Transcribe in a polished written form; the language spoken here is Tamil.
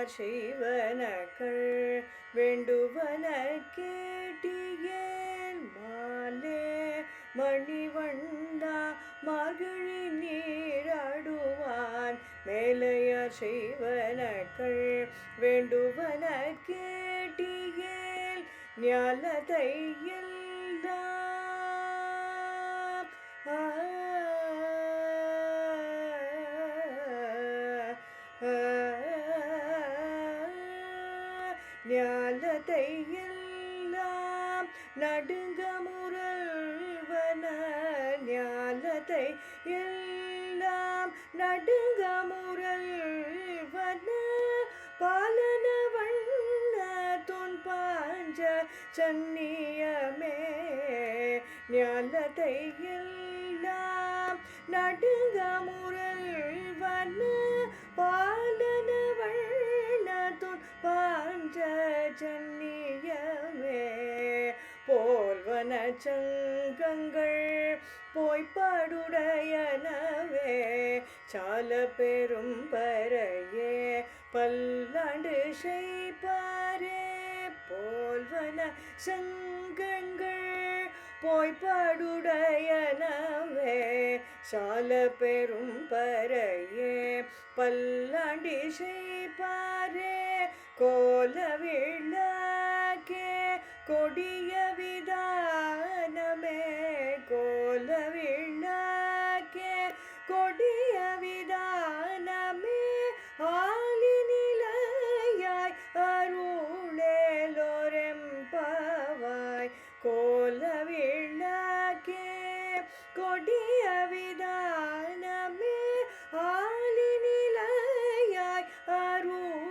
மேலையார் செய்வனக்கள் வேண்டுவன கேட்டியேல் மாலே மணிவண்டா மார்கழி நீராடுவான் மேலையார் செய்வனக்கள் வேண்டுவன கேட்டியேல் ஞாலத்தை எல்லாம் ஞாலத்தை எல்லாம் நடுங்க முரல்வன ஞாலத்தை எல்லாம் நடுங்க முரல்வன பாலன வண்ண தொன் பாஞ்ச சன்னியமே ஞாலத்தை எல்லாம் நடுங்க முரல்வன பாலன வண்ண தொன் பாஞ்ச சன்னியமே போல்வன சங்கங்கள் போய்ப்பாடுடையனவே சால பெரும் பறையே பல்லாண்டு செய்பாரே போல்வன சங்கங்கள் போய்ப்பாடுடையனவே சால பெரும் பறையே பல்லாண்டி செய்பாரே கோல விளக்கே கொடிய விதானமே கோல விளக்கே கொடிய விதானமே ஆலி நிலையாய் அருளேலோரெம்பவாய் கோல விளக்கே கொடிய விதானமே ஆலி நிலையாய் அருளேலோரெம்பவாய்